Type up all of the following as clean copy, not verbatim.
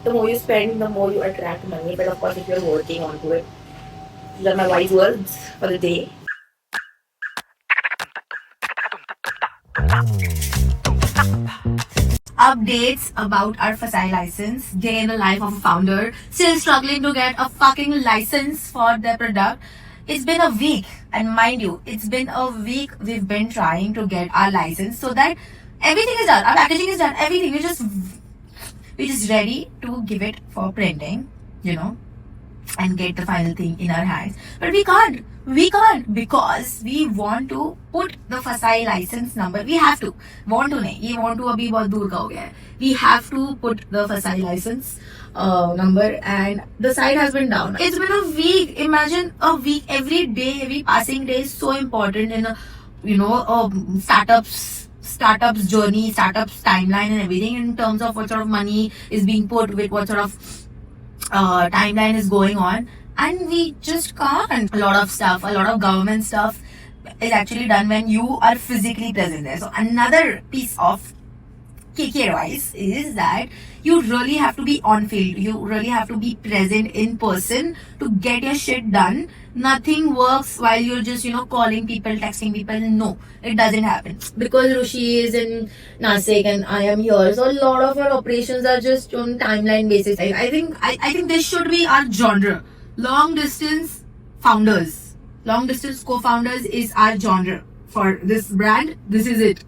The more you spend, the more you attract money. But of course, if you're working onto it, these are my wise words for the day. Updates about our FSI license, day in the life of a founder, still struggling to get a fucking license for their product. It's been a week, and mind you, it's been a week we've been trying to get our license so that everything is done. Our packaging is done, everything. We're just ready to give it for printing, you know, and get the final thing in our hands. But we can't. We can't because we want to put the FSI license number. We have to. Want to नहीं. ये want to अभी बहुत दूर का हो गया है. We have to put the FSI license number, and the site has been down. It's been a week. Imagine a week. Every day, every passing day is so important in a, startups journey, startups timeline, and everything in terms of what sort of money is being put with what sort of timeline is going on, and we just can't. A lot of government stuff is actually done when you are physically present there. So another piece of KK advice is that you really have to be on field. You really have to be present in person to get your shit done. Nothing works while you're just, calling people, texting people. No, it doesn't happen. Because Rushi is in Nasik and I am here. So a lot of our operations are just on timeline basis. I think this should be our genre. Long distance founders. Long distance co-founders is our genre for this brand. This is it.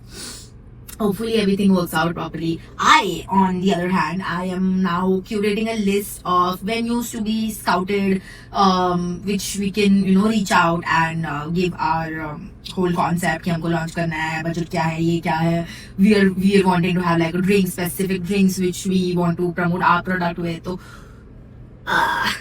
Hopefully everything works out properly. I, on the other hand, I am now curating a list of venues to be scouted, which we can, reach out and give our whole concept. कि हमको launch करना है, budget क्या है, ये क्या है. We are wanting to have like specific drinks which we want to promote our product with. So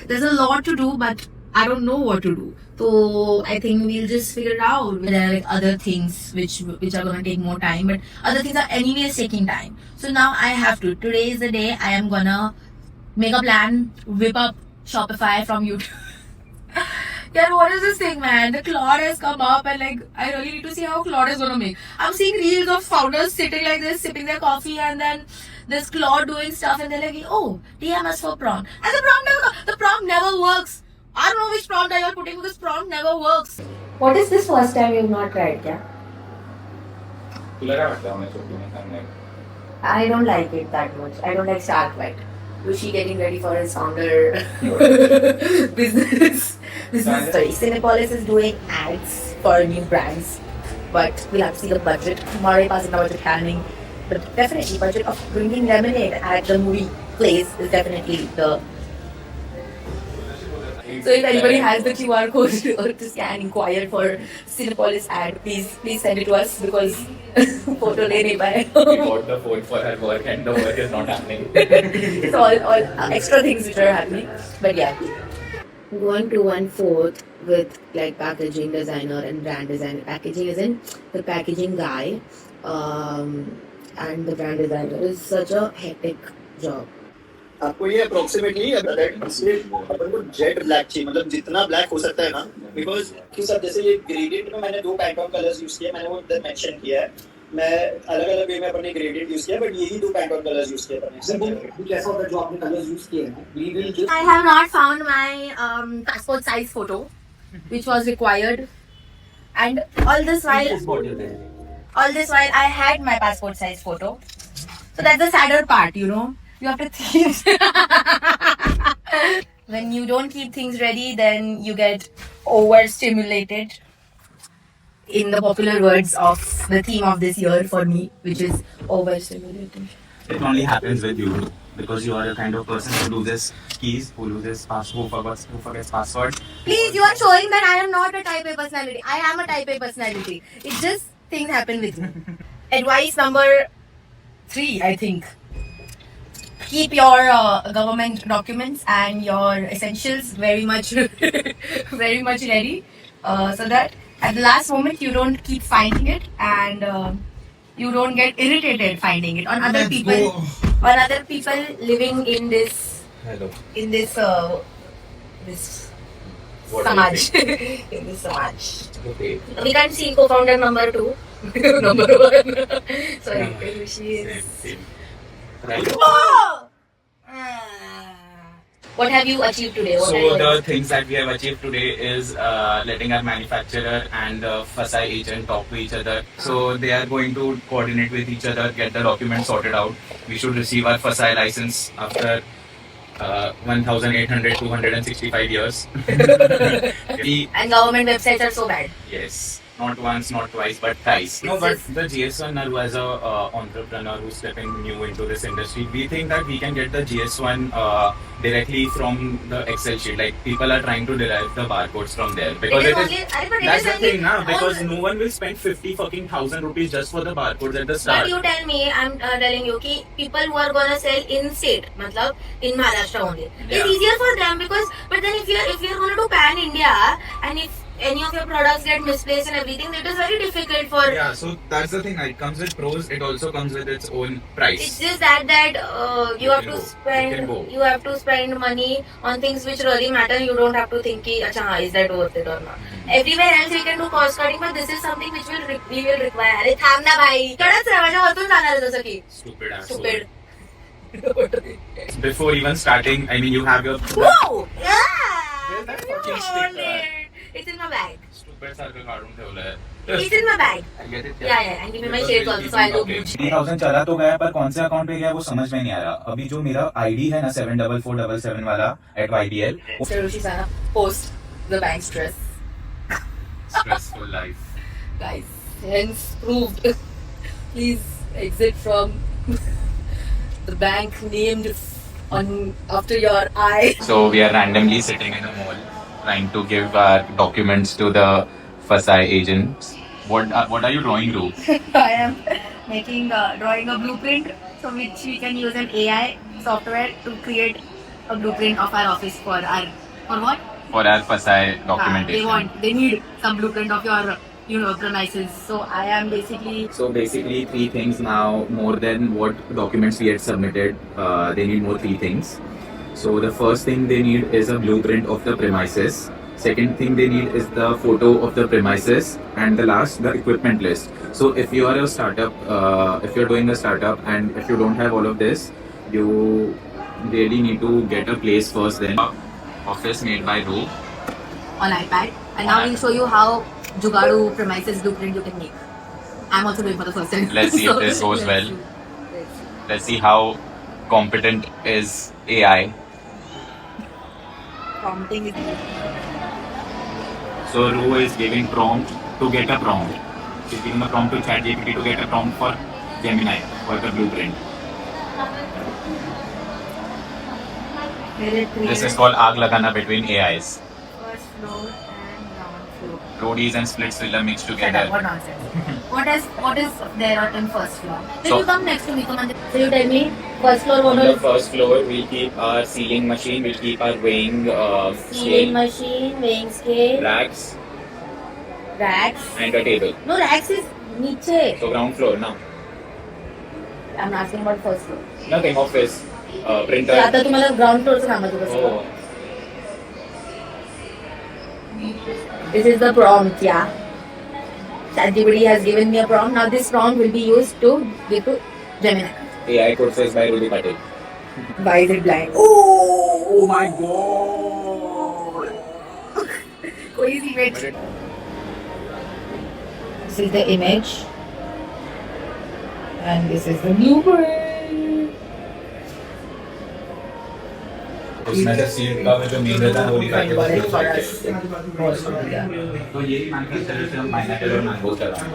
there's a lot to do, but I don't know what to do. So I think we'll just figure it out. There are like other things which are gonna take more time, but other things are anyways taking time. So now I have to. Today is the day I am gonna make a plan, whip up Shopify from YouTube. Yeah, what is this thing, man? The Claude has come up, and like I really need to see how Claude is gonna make. I'm seeing reels of founders sitting like this, sipping their coffee, and then there's Claude doing stuff, and they're like, "Oh, TMS for prompt," and the prompt never works. I don't know which prompt I are putting because prompt never works. What is this first time you've not tried, kya? I don't like it that much. I don't like Shark Bite. Rushi getting ready for his founder business. Sorry, Cinepolis is doing ads for new brands, but we'll have to see the budget. हमारे पास इतना budget है नहीं, but definitely budget of drinking lemonade at the movie place is definitely the. So if anybody has the QR code or to scan, inquire for Cinepolis ad, please send it to us because photo le nahi paaye. We bought the phone for her work and the work is not happening. So all extra things which are happening. But yeah, going to 1/4 with like packaging designer and brand designer. Packaging is in the packaging guy, and the brand designer is such a hectic job. आपको ये approximately अपन को jet black चाहिए, मतलब जितना black हो सकता है ना, बिकॉज कि सब जैसे ये ग्रेडिएंट में मैंने 2 पैंटोन कलर्स यूज किए, मैंने वो इधर मेंशन किया है. मैं अलग अलग वे में अपने ग्रेडिएंट यूज किया, बट यही 2 पैंटोन कलर्स यूज किए अपने. कैसा होता है जो आपने कलर्स यूज किए हैं? We will just. I have not found my passport size photo, which was required, and all this while I had my passport size photo. So that's the sadder part, You have to think. When you don't keep things ready, then you get overstimulated. In the popular words of the theme of this year for me, which is overstimulated. It only happens with you because you are a kind of person who loses keys, who forgets password. Please, you are showing that I am not a type A personality. I am a type A personality. It's just things happen with me. Advice number 3, I think. Keep your government documents and your essentials very much ready, so that at the last moment you don't keep finding it and you don't get irritated finding it on other people living in this samaj. In this samaj. Okay. We can't see co-founder number 2. Number 1. Sorry, she is. Right. Oh! What have you achieved today? What are So your- the things that we have achieved today is letting our manufacturer and the FSI agent talk to each other. So they are going to coordinate with each other, get the documents sorted out. We should receive our FSI license after 1,800, 265 years. And government websites are so bad. Yes, not once, not twice, but thrice. No, but the GS1 Naru as a entrepreneur who's stepping new into this industry, we think that we can get the GS1 directly from the Excel sheet. Like people are trying to derive the barcodes from there because it is. That's the thing, now because no one will spend 50 fucking thousand rupees just for the barcodes at the start. But you tell me, I'm telling you, कि people who are gonna sell in state, मतलब in Maharashtra only, Yeah. it's easier for them because. But then if you're gonna do pan India and if any of your products get misplaced and everything, it is very difficult for. Yeah, so that's the thing. It comes with pros. It also comes with its own price. It's just that you have can to go. spend You can go. you have to spend money on things which really matter. You don't have to think कि अच्छा हाँ is that worth it or not. Everywhere else we can do cost cutting, but this is something which we will require. अरे थांब ना भाई. कडच रे माझ्या हातून जाणार आहे जसं की. Stupid asshole. Stupid. Before even starting, I mean, you have your. Whoa! Yeah! Where's that You fucking hold sticker? it. It's in my bag. Stupid सारखं काढून ठेवलंय. It's in my bag. I get it. Yeah, yeah. And give me my shades also, so I look Okay. Gucci. 3000 चला तो गया पर कौन से account पे गया वो समझ में नहीं आ रहा. अभी जो मेरा आईडी है ना 74477 वाला @YBL Mr. Rushi Sana, post the bank stress. Stressful life. Guys, hence proved. Please exit from the bank named on after your eye. So we are randomly sitting in a mall, trying to give our documents to the FSI agents. What are you drawing, Ru? I am making drawing a blueprint so which we can use an AI software to create a blueprint of our office for what? For our FSI documentation. They need some blueprint of your premises. So I am basically So basically, three things now, more than what documents we had submitted. They need more three things. So the first thing they need is a blueprint of the premises. Second thing they need is the photo of the premises, and the last, the equipment list. So if you are a startup, if you're doing a startup, and if you don't have all of this, you really need to get a place first. Then office made by Ru. on iPad. And now we'll show you how Jugadu premises blueprint you can make. I'm also doing for the first time. Let's see if this goes let's well. see. Let's see how competent is AI. Prompting is So Ru is giving prompt to get a prompt. She's giving a prompt to ChatGPT to get a prompt for Gemini for the blueprint. This is called Aag Lagana between AIs. first floor and ground floor. Roadies and Splitsvilla mixed Shut up, together. what nonsense. What is there on first floor? Then So- you come next to me, So you tell me, first floor what On the is first floor, we'll keep our sealing machine, we'll keep our weighing ceiling scale, machine, weighing scale, racks, racks. and a table. No, racks is niche. So ground floor now. I'm asking about first floor. Nothing, office, तर printer. आता तुम्हाला ground फ्लोअरचं सांगायचं कसं. Oh, This is the prompt, yeah. ChatGPT has given me a prompt. Now this prompt will be used to give to Gemini. AI courses by Rudy Patel. Why is it blind? Oh my god. कोई सी image. This is the image. And this is the blueprint. उसमें से seat का जो main रहता है वो लिखा के For us. तो यही मैन्युफैक्चरर से हम पाइनएप्पल और मैंगो कर रहे हैं.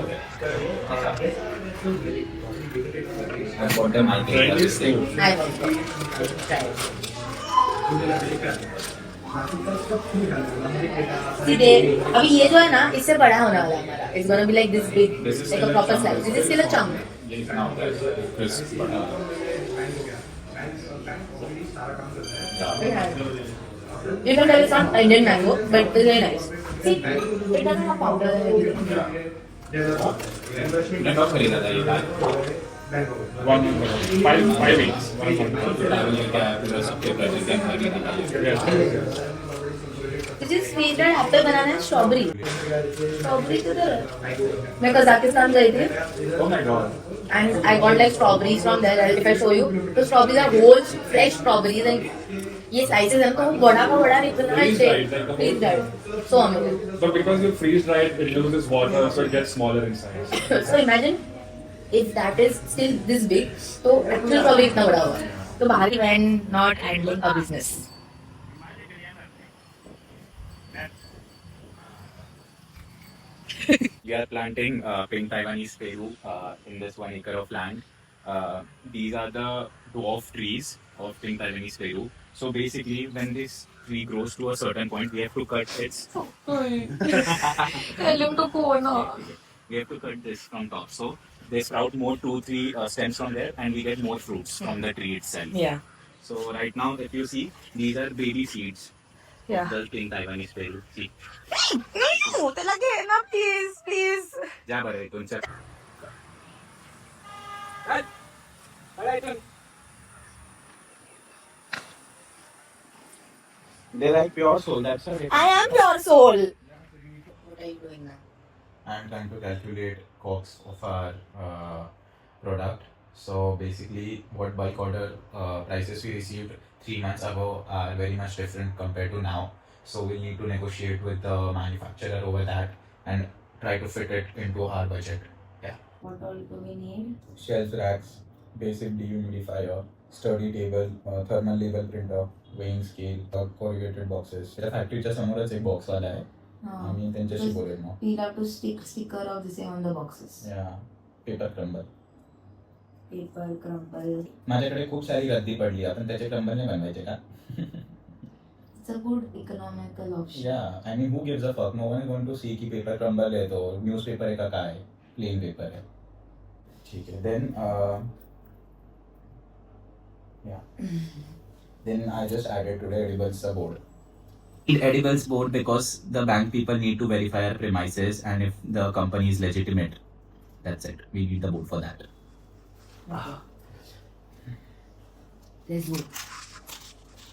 I bought the mic this thing. I will try. See there. अभी ये जो है ना इससे बड़ा होने वाला है हमारा. It's gonna be like this big, This is like a proper size. This is still a chunk. ये इतना होता है. This is बड़ा. You can tell it's not Indian mango, but it's very nice. See, it doesn't have powder and everything. मैंने कब खरीदा था ये कार? 5 weeks. ट्रैवल क्या फिर सबके प्राइसेस क्या खरीदा था? Which is freeze dried apple banana है स्ट्रॉबेरी किधर है? मैं कजाकिस्तान गई थी Oh my god. and I got like strawberries from there. If I show you, the strawberries are whole fresh strawberries and ये slices हैं तो बड़ा का बड़ा निकलना है Freeze-dried, like the whole- freeze dried. So amazing. But because you freeze dry it, it loses water, so it gets smaller in size. So imagine if that is still this big, तो actual strawberry इतना बड़ा होगा. तो बाहर की brand not handling a business. We are planting pink Taiwanese Peru in this 1 acre of land. These are the dwarf trees of pink Taiwanese Peru. So basically, when this tree grows to a certain point, we have to cut its. We have to cut this from top. So they sprout more 2-3 stems from there, and we get more fruits from the tree itself. Yeah. So right now, if you see, these are baby seeds. Yeah. The pink Taiwanese Peru. See. No, त्याला घे ना please. जा बरं इथून चल. They like pure soul, that's why. I am pure soul. What are you doing now? I'm trying to calculate costs of our product. So basically, what bulk order prices we received 3 months ago are very much different compared to now. So we'll need to negotiate with the manufacturer over that and try to fit it into our budget. Yeah. What all do we need? Shelf racks, basic dehumidifier, sturdy table, thermal label printer, weighing scale, corrugated boxes. त्या फॅक्टरीच्या समोरच एक box वाला आहे. आम्ही त्यांच्याशी बोलेल मग. We'll have to stick sticker of the same on the boxes. Yeah. Paper crumble. Paper crumble. माझ्याकडे खूप सारी रद्दी पडली आपण त्याचे क्रम्बल नाही बनवायचे का? It's a good economical option. Yeah, I mean, who gives a fuck? No one is going to see कि paper crumble है तो newspaper है का क्या है? Plain paper है. ठीक है. Then, yeah. Then I just added today edibles board. Edibles board because the bank people need to verify our premises and if the company is legitimate. That's it. We need the board for that. Let's go.